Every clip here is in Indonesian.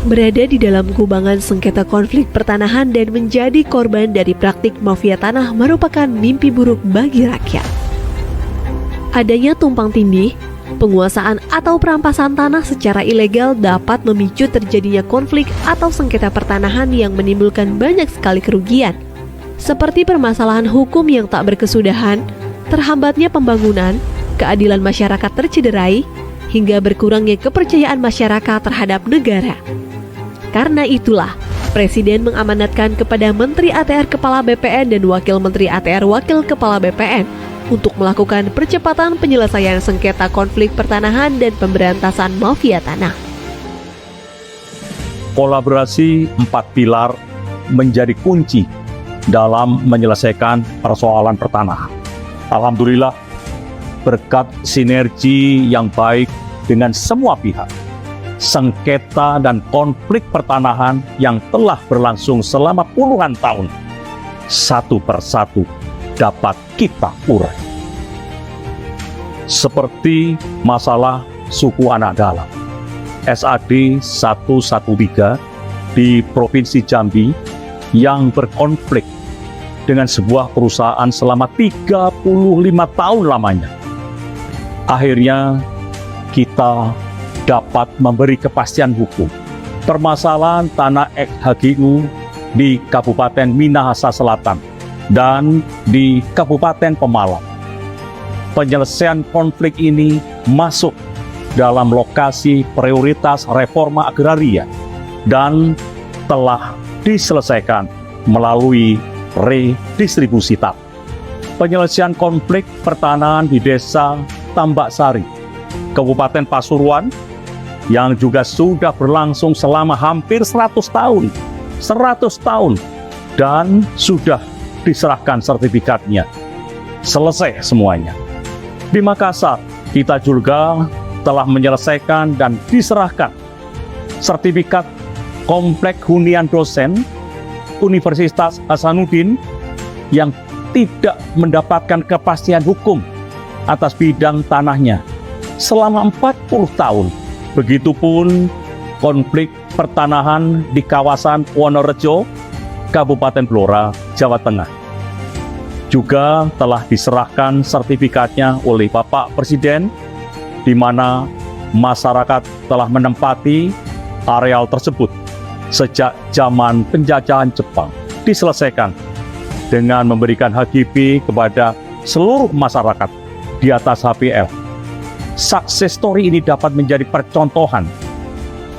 berada di dalam kubangan sengketa konflik pertanahan dan menjadi korban dari praktik mafia tanah merupakan mimpi buruk bagi rakyat. Adanya tumpang tindih, penguasaan atau perampasan tanah secara ilegal dapat memicu terjadinya konflik atau sengketa pertanahan yang menimbulkan banyak sekali kerugian, seperti permasalahan hukum yang tak berkesudahan, terhambatnya pembangunan, keadilan masyarakat tercederai, hingga berkurangnya kepercayaan masyarakat terhadap negara. Karena itulah, Presiden mengamanatkan kepada Menteri ATR Kepala BPN dan Wakil Menteri ATR Wakil Kepala BPN untuk melakukan percepatan penyelesaian sengketa konflik pertanahan dan pemberantasan mafia tanah. Kolaborasi 4 pilar menjadi kunci dalam menyelesaikan persoalan pertanahan. Alhamdulillah, berkat sinergi yang baik dengan semua pihak, sengketa dan konflik pertanahan yang telah berlangsung selama puluhan tahun, satu persatu dapat kita urai. Seperti masalah suku anak dalam, SAD 113 di Provinsi Jambi yang berkonflik dengan sebuah perusahaan selama 35 tahun lamanya. Akhirnya kita dapat memberi kepastian hukum. Permasalahan tanah ex-HGU di Kabupaten Minahasa Selatan dan di Kabupaten Pemalang. Penyelesaian konflik ini masuk dalam lokasi prioritas reforma agraria dan telah diselesaikan melalui redistribusi tanah. Penyelesaian konflik pertanahan di Desa Tambak Sari, Kabupaten Pasuruan, yang juga sudah berlangsung selama hampir 100 tahun, dan sudah diserahkan sertifikatnya. Selesai semuanya. Di Makassar, kita juga telah menyelesaikan dan diserahkan sertifikat komplek hunian dosen Universitas Hasanuddin yang tidak mendapatkan kepastian hukum atas bidang tanahnya selama 40 tahun. Begitupun konflik pertanahan di kawasan Wonorejo, Kabupaten Blora, Jawa Tengah. Juga telah diserahkan sertifikatnya oleh Bapak Presiden, di mana masyarakat telah menempati areal tersebut sejak zaman penjajahan Jepang. Diselesaikan dengan memberikan HGB kepada seluruh masyarakat di atas HPL. Success story ini dapat menjadi percontohan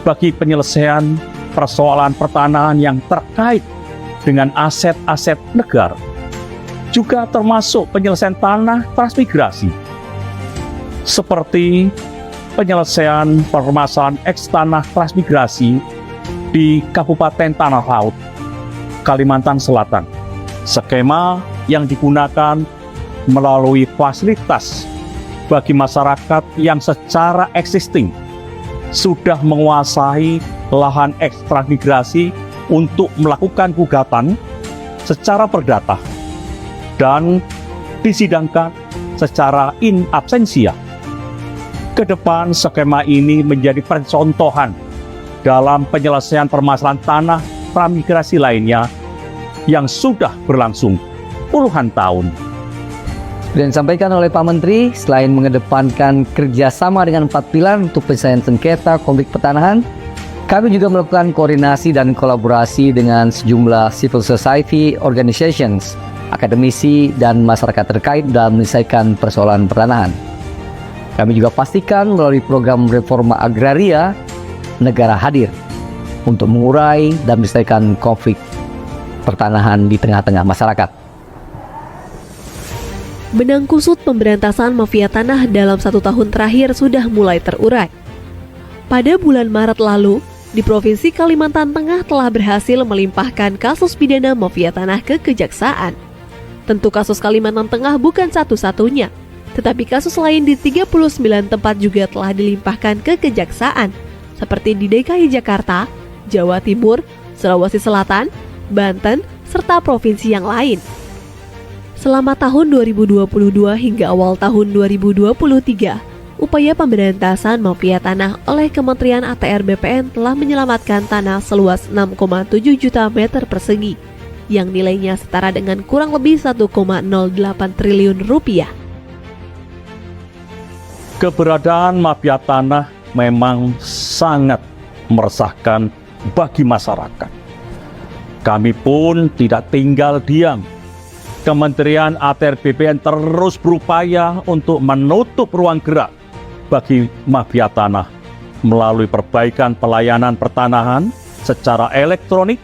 bagi penyelesaian persoalan pertanahan yang terkait dengan aset-aset negara. Juga termasuk penyelesaian tanah transmigrasi, seperti penyelesaian permasalahan eks-tanah transmigrasi di Kabupaten Tanah Laut, Kalimantan Selatan. Skema yang digunakan melalui fasilitas bagi masyarakat yang secara existing sudah menguasai lahan ekstransmigrasi untuk melakukan gugatan secara perdata dan disidangkan secara in absentia. Kedepan skema ini menjadi percontohan dalam penyelesaian permasalahan tanah transmigrasi lainnya yang sudah berlangsung puluhan tahun. Dan disampaikan oleh Pak Menteri, selain mengedepankan kerjasama dengan 4 pilar untuk penyelesaian sengketa konflik pertanahan, kami juga melakukan koordinasi dan kolaborasi dengan sejumlah civil society organizations, akademisi, dan masyarakat terkait dalam menyelesaikan persoalan pertanahan. Kami juga pastikan melalui program reforma agraria, negara hadir untuk mengurai dan menyelesaikan konflik pertanahan di tengah-tengah masyarakat. Benang kusut pemberantasan mafia tanah dalam 1 tahun terakhir sudah mulai terurai. Pada bulan Maret lalu, di Provinsi Kalimantan Tengah telah berhasil melimpahkan kasus pidana mafia tanah ke Kejaksaan. Tentu kasus Kalimantan Tengah bukan satu-satunya, tetapi kasus lain di 39 tempat juga telah dilimpahkan ke Kejaksaan, seperti di DKI Jakarta, Jawa Timur, Sulawesi Selatan, Banten, serta provinsi yang lain. Selama tahun 2022 hingga awal tahun 2023, upaya pemberantasan mafia tanah oleh Kementerian ATR BPN telah menyelamatkan tanah seluas 6,7 juta meter persegi, yang nilainya setara dengan kurang lebih 1,08 triliun rupiah. Keberadaan mafia tanah memang sangat meresahkan bagi masyarakat. Kami pun tidak tinggal diam. Kementerian ATR BPN terus berupaya untuk menutup ruang gerak bagi mafia tanah melalui perbaikan pelayanan pertanahan secara elektronik.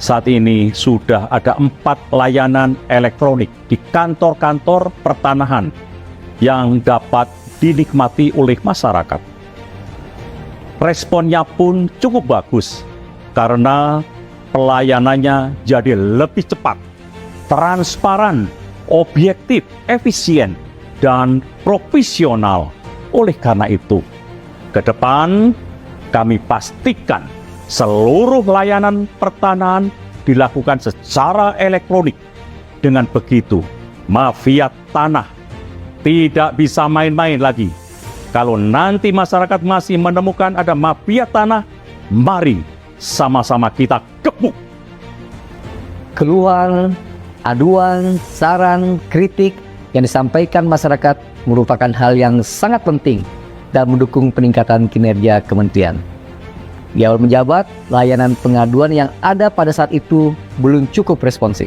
Saat ini sudah ada 4 layanan elektronik di kantor-kantor pertanahan yang dapat dinikmati oleh masyarakat. Responnya pun cukup bagus karena pelayanannya jadi lebih cepat, transparan, objektif, efisien, dan profesional. Oleh karena itu, ke depan kami pastikan seluruh layanan pertanahan dilakukan secara elektronik. Dengan begitu, mafia tanah tidak bisa main-main lagi. Kalau nanti masyarakat masih menemukan ada mafia tanah, mari sama-sama kita gebuk. Keluhan, aduan, saran, kritik yang disampaikan masyarakat merupakan hal yang sangat penting dan mendukung peningkatan kinerja kementerian. Di awal menjabat, layanan pengaduan yang ada pada saat itu belum cukup responsif.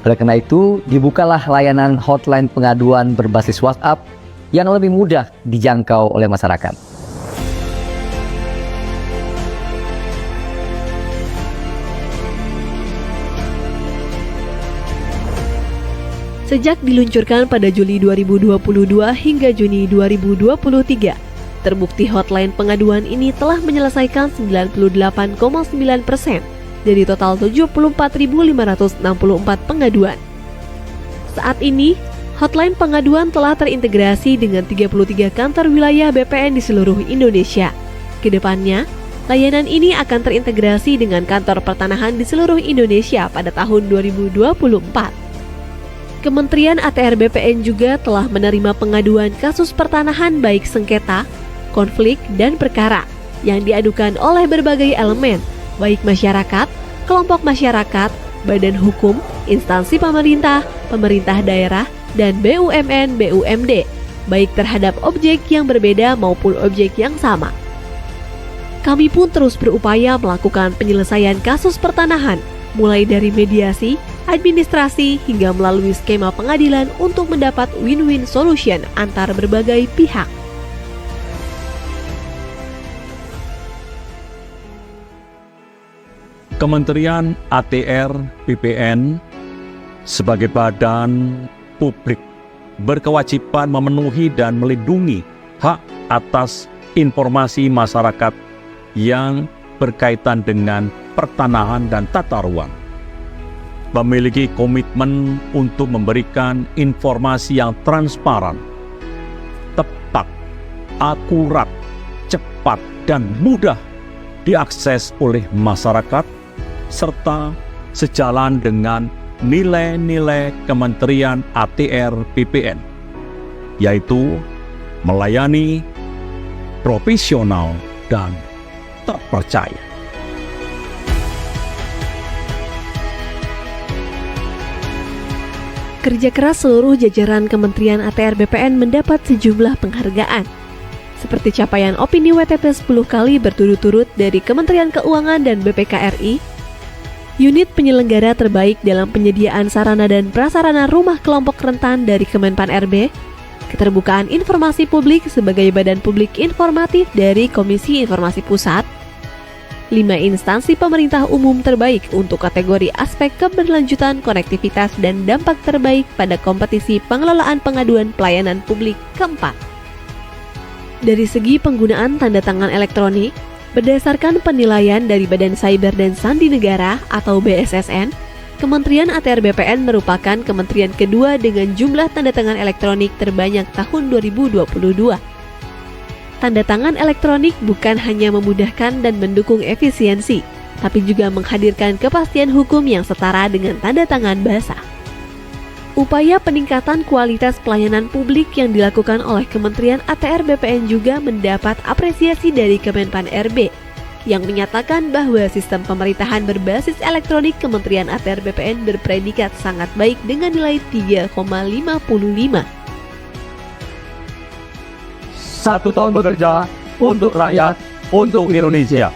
Oleh karena itu, dibukalah layanan hotline pengaduan berbasis WhatsApp yang lebih mudah dijangkau oleh masyarakat. Sejak diluncurkan pada Juli 2022 hingga Juni 2023, terbukti hotline pengaduan ini telah menyelesaikan 98,9% dari total 74.564 pengaduan. Saat ini, hotline pengaduan telah terintegrasi dengan 33 kantor wilayah BPN di seluruh Indonesia. Kedepannya, layanan ini akan terintegrasi dengan kantor pertanahan di seluruh Indonesia pada tahun 2024. Kementerian ATR BPN juga telah menerima pengaduan kasus pertanahan baik sengketa, konflik, dan perkara yang diadukan oleh berbagai elemen, baik masyarakat, kelompok masyarakat, badan hukum, instansi pemerintah, pemerintah daerah, dan BUMN/BUMD, baik terhadap objek yang berbeda maupun objek yang sama. Kami pun terus berupaya melakukan penyelesaian kasus pertanahan, mulai dari mediasi, administrasi, hingga melalui skema pengadilan untuk mendapat win-win solution antar berbagai pihak. Kementerian ATR BPN sebagai badan publik berkewajiban memenuhi dan melindungi hak atas informasi masyarakat yang berkaitan dengan pertanahan dan tata ruang. Memiliki komitmen untuk memberikan informasi yang transparan, tepat, akurat, cepat, dan mudah diakses oleh masyarakat, serta sejalan dengan nilai-nilai Kementerian ATR BPN, yaitu melayani, profesional, dan terpercaya. Kerja keras seluruh jajaran Kementerian ATR BPN mendapat sejumlah penghargaan, seperti capaian opini WTP 10 kali berturut-turut dari Kementerian Keuangan dan BPKRI, unit penyelenggara terbaik dalam penyediaan sarana dan prasarana rumah kelompok rentan dari Kemenpan RB, keterbukaan informasi publik sebagai badan publik informatif dari Komisi Informasi Pusat, 5 instansi pemerintah umum terbaik untuk kategori aspek keberlanjutan, konektivitas, dan dampak terbaik pada kompetisi pengelolaan pengaduan pelayanan publik keempat. Dari segi penggunaan tanda tangan elektronik, berdasarkan penilaian dari Badan Cyber dan Sandi Negara atau BSSN, Kementerian ATR BPN merupakan kementerian kedua dengan jumlah tanda tangan elektronik terbanyak tahun 2022. Tanda tangan elektronik bukan hanya memudahkan dan mendukung efisiensi, tapi juga menghadirkan kepastian hukum yang setara dengan tanda tangan basah. Upaya peningkatan kualitas pelayanan publik yang dilakukan oleh Kementerian ATR BPN juga mendapat apresiasi dari Kemenpan RB yang menyatakan bahwa sistem pemerintahan berbasis elektronik Kementerian ATR BPN berpredikat sangat baik dengan nilai 3,55. 1 tahun bekerja untuk rakyat, untuk Indonesia.